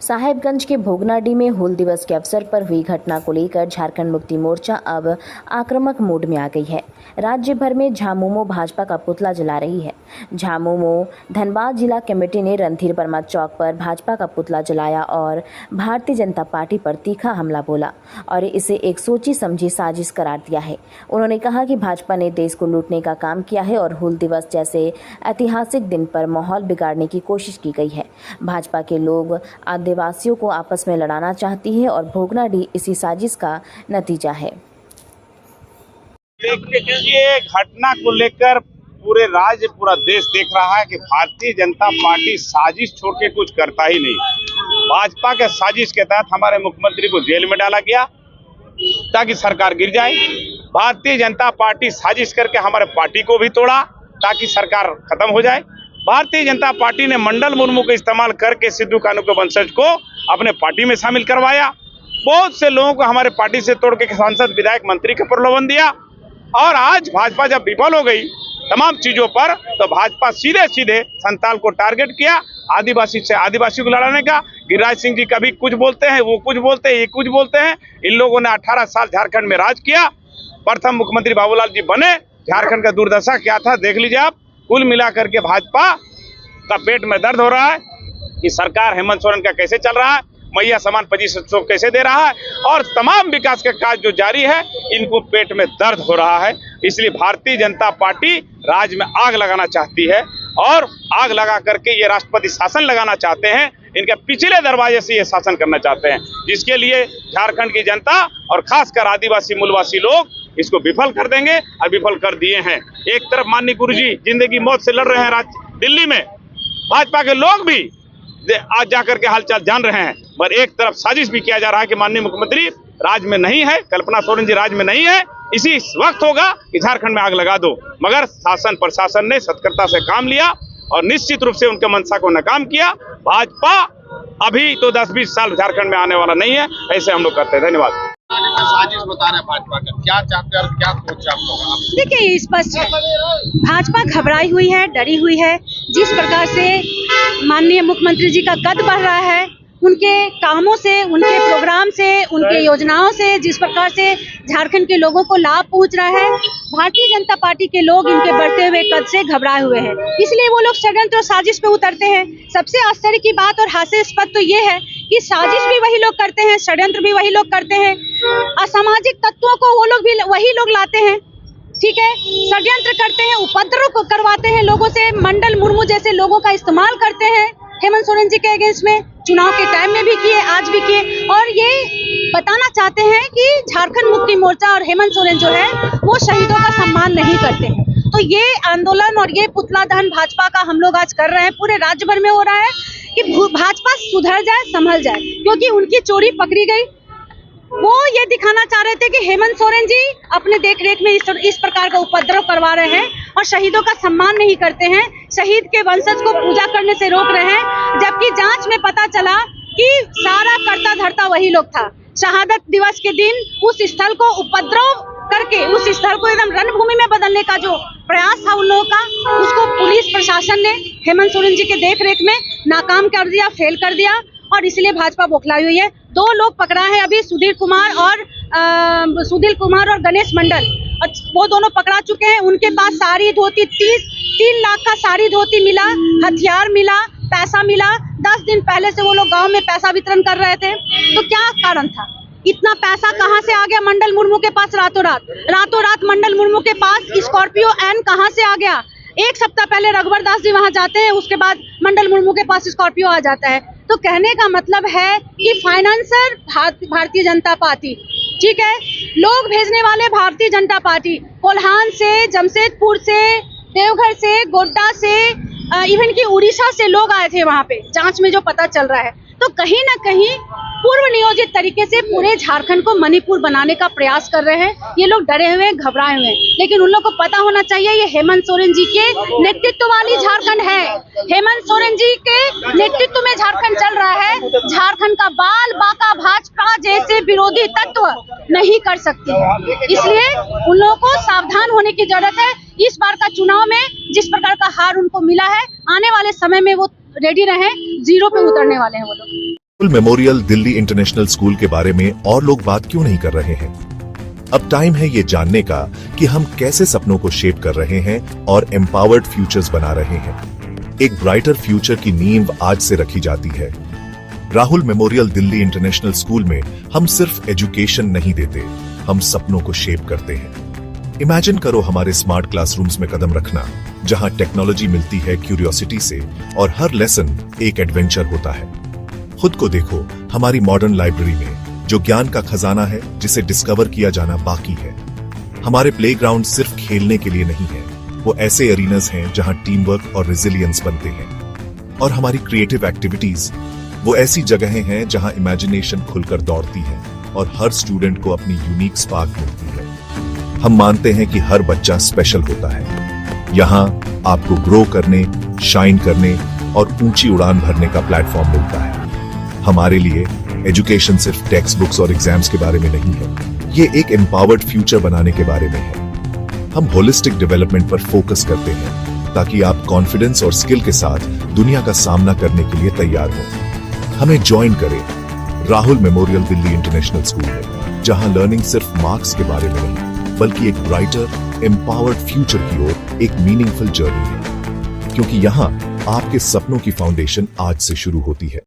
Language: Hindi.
साहेबगंज के भोगनाडीह में हूल दिवस के अवसर पर हुई घटना को लेकर झारखंड मुक्ति मोर्चा अब आक्रामक मूड में आ गई है। राज्य भर में झामुमो भाजपा का पुतला जला रही है। झामुमो धनबाद जिला कमेटी ने रणधीर वर्मा चौक पर भाजपा का पुतला जलाया और भारतीय जनता पार्टी पर तीखा हमला बोला और इसे एक सोची समझी साजिश करार दिया है। उन्होंने कहा कि भाजपा ने देश को लूटने का काम किया है और हूल दिवस जैसे ऐतिहासिक दिन पर माहौल बिगाड़ने की कोशिश की गई है। भाजपा के लोग आदिवासियों को आपस में लड़ाना चाहती है और भोगनाडीह इसी साजिश का नतीजा है। ये घटना को लेकर पूरे राज्य पूरा देश देख रहा है कि भारतीय जनता पार्टी साजिश छोड़ के कुछ करता ही नहीं। भाजपा के साजिश के तहत हमारे मुख्यमंत्री को जेल में डाला गया ताकि सरकार गिर जाए। भारतीय जनता पार्टी साजिश करके हमारे पार्टी को भी तोड़ा ताकि सरकार खत्म हो जाए। भारतीय जनता पार्टी ने मंडल मुर्मू का इस्तेमाल करके सिद्धू कानू के वंशज को अपने पार्टी में शामिल करवाया। बहुत से लोगों को हमारे पार्टी से तोड़ के सांसद विधायक मंत्री का प्रलोभन दिया और आज भाजपा जब विफल हो गई तमाम चीजों पर तो भाजपा सीधे सीधे संताल को टारगेट किया। आदिवासी से आदिवासी को लड़ाने का गिरिराज सिंह जी कभी कुछ बोलते हैं, वो कुछ बोलते हैं, ये कुछ बोलते हैं। इन लोगों ने 18 साल झारखंड में राज किया। प्रथम मुख्यमंत्री बाबूलाल जी बने। झारखंड का दुर्दशा क्या था देख लीजिए आप। कुल मिलाकर के भाजपा का पेट में दर्द हो रहा है कि सरकार हेमंत सोरेन का कैसे चल रहा है, मैया समान 2500 कैसे दे रहा है और तमाम विकास के काज जो जारी है इनको पेट में दर्द हो रहा है। इसलिए भारतीय जनता पार्टी राज्य में आग लगाना चाहती है और आग लगा करके ये राष्ट्रपति शासन लगाना चाहते हैं। इनके पिछले दरवाजे से ये शासन करना चाहते हैं, जिसके लिए झारखंड की जनता और खासकर आदिवासी मूलवासी लोग इसको विफल कर देंगे और विफल कर दिए हैं। एक तरफ माननीय गुरुजी जिंदगी मौत से लड़ रहे हैं दिल्ली में, भाजपा के लोग भी आज जाकर के हालचाल जान रहे हैं, पर एक तरफ साजिश भी किया जा रहा है कि माननीय मुख्यमंत्री राज में नहीं है, कल्पना सोरेन जी राज में नहीं है, इसी वक्त होगा कि झारखंड में आग लगा दो। मगर शासन प्रशासन ने सतर्कता से काम लिया और निश्चित रूप से उनके मंशा को नाकाम किया। भाजपा अभी तो 10-20 साल झारखंड में आने वाला नहीं है, ऐसे हम लोग करते हैं। धन्यवाद। साजिश बता रहे हैं भाजपा का, क्या चाहते हैं और क्या सोच आप लोग? देखिए स्पष्ट है, भाजपा घबराई हुई है, डरी हुई है। जिस प्रकार से माननीय मुख्यमंत्री जी का कद बढ़ रहा है, उनके कामों से, उनके प्रोग्राम से, उनके योजनाओं से जिस प्रकार से झारखंड के लोगों को लाभ पहुंच रहा है, भारतीय जनता पार्टी के लोग इनके बढ़ते हुए कद से घबराए हुए हैं। इसलिए वो लोग षड्यंत्र और साजिश पे उतरते हैं। सबसे आश्चर्य की बात और हास्यास्पद तो ये है कि साजिश भी वही लोग करते हैं, षड्यंत्र भी वही लोग करते हैं, असामाजिक तत्वों को वो लोग भी वही लोग लाते हैं। ठीक है, षड्यंत्र करते हैं, उपद्रव करवाते हैं लोगों से, मंडल मुर्मू जैसे लोगों का इस्तेमाल करते हैं हेमंत सोरेन जी के अगेंस्ट में। चुनाव के टाइम में भी किए, आज भी किए और ये बताना चाहते हैं कि झारखंड मुक्ति मोर्चा और हेमंत सोरेन जो है वो शहीदों का सम्मान नहीं करते हैं। तो ये आंदोलन और ये पुतला दहन भाजपा का हम लोग आज कर रहे हैं, पूरे राज्य भर में हो रहा है कि भाजपा सुधर जाए, संभल जाए, क्योंकि उनकी चोरी पकड़ी गई। वो ये दिखाना चाह रहे थे कि हेमंत सोरेन जी अपने देखरेख में इस प्रकार का उपद्रव करवा रहे हैं और शहीदों का सम्मान नहीं करते हैं, शहीद के वंशज को पूजा करने से रोक रहे हैं, जबकि जांच में पता चला कि सारा करता धरता वही लोग था। शहादत दिवस के दिन उस स्थल को उपद्रव करके उस स्थल को एकदम रणभूमि में बदलने का जो प्रयास था उन लोगों का, उसको पुलिस प्रशासन ने हेमंत सोरेन जी के देखरेख में नाकाम कर दिया, फेल कर दिया और इसलिए भाजपा बौखलाई हुई है। 2 लोग पकड़ा है अभी, सुधीर कुमार और गणेश मंडल, वो दोनों पकड़ा चुके हैं। उनके पास साड़ी धोती 3 लाख का साड़ी धोती मिला, हथियार मिला, पैसा मिला। 10 दिन पहले से वो लोग गांव में पैसा वितरण कर रहे थे। तो क्या कारण था? इतना पैसा कहां से आ गया मंडल मुर्मू के पास? रातों रात मंडल मुर्मू के पास स्कॉर्पियो एन कहां से आ गया? 1 सप्ताह पहले रघुवर दास जी वहां जाते हैं, उसके बाद मंडल मुर्मू के पास स्कॉर्पियो आ जाता है। तो कहने का मतलब है कि फाइनेंसर भारतीय जनता पार्टी, ठीक है, लोग भेजने वाले भारतीय जनता पार्टी, कोल्हान से, जमशेदपुर से, देवघर से, गोड्डा से, इवन की उड़ीसा से लोग आए थे वहां पे। जांच में जो पता चल रहा है, तो कहीं ना कहीं पूर्व नियोजित तरीके से पूरे झारखंड को मणिपुर बनाने का प्रयास कर रहे हैं। ये लोग डरे हुए, घबराए हुए हैं, लेकिन उन लोग को पता होना चाहिए ये हेमंत सोरेन जी के नेतृत्व वाली झारखंड है। हेमंत सोरेन जी के नेतृत्व में झारखंड चल रहा है। झारखंड का बाल बाका भाजपा जैसे विरोधी तत्व नहीं कर सकते, इसलिए उन लोगों को सावधान होने की जरूरत है। इस बार का चुनाव में जिस प्रकार का हार उनको मिला है, आने वाले समय में वो रेडी रहें, 0 पे उतरने वाले हैं वो लोग। Rahul memorial Delhi international school के बारे में और लोग बात क्यों नहीं कर रहे हैं? अब टाइम है ये जानने का कि हम कैसे सपनों को शेप कर रहे हैं और एम्पावर्ड फ्यूचर्स बना रहे हैं। एक ब्राइटर फ्यूचर की नींव आज से रखी जाती है। Rahul memorial Delhi international school में हम सिर्फ एजुकेशन नहीं देते, हम सपनों को शेप करते हैं। इमेजिन करो हमारे स्मार्ट क्लासरूम्स में कदम रखना, जहां टेक्नोलॉजी मिलती है क्यूरियोसिटी से और हर लेसन एक एडवेंचर होता है। खुद को देखो हमारी मॉडर्न लाइब्रेरी में, जो ज्ञान का खजाना है जिसे डिस्कवर किया जाना बाकी है। हमारे प्लेग्राउंड सिर्फ खेलने के लिए नहीं है, वो ऐसे एरीनास हैं जहां टीम वर्क और रेजिलियंस बनते हैं। और हमारी क्रिएटिव एक्टिविटीज वो ऐसी जगहें हैं जहां इमेजिनेशन खुलकर दौड़ती है और हर स्टूडेंट को अपनी यूनिक स्पार्क मिलती है। हम मानते हैं कि हर बच्चा स्पेशल होता है। यहाँ आपको ग्रो करने, शाइन करने और ऊंची उड़ान भरने का प्लेटफॉर्म मिलता है। हमारे लिए एजुकेशन सिर्फ टेक्स्ट बुक्स और एग्जाम्स के बारे में नहीं है, ये एक एम्पावर्ड फ्यूचर बनाने के बारे में है। हम होलिस्टिक डेवलपमेंट पर फोकस करते हैं ताकि आप कॉन्फिडेंस और स्किल के साथ दुनिया का सामना करने के लिए तैयार हो। हमें ज्वाइन करें Rahul memorial Delhi international school में, जहां लर्निंग सिर्फ मार्क्स के बारे में नहीं, बल्कि एक ब्राइटर एम्पावर्ड फ्यूचर की ओर एक मीनिंगफुल जर्नी है। क्योंकि यहाँ आपके सपनों की फाउंडेशन आज से शुरू होती है।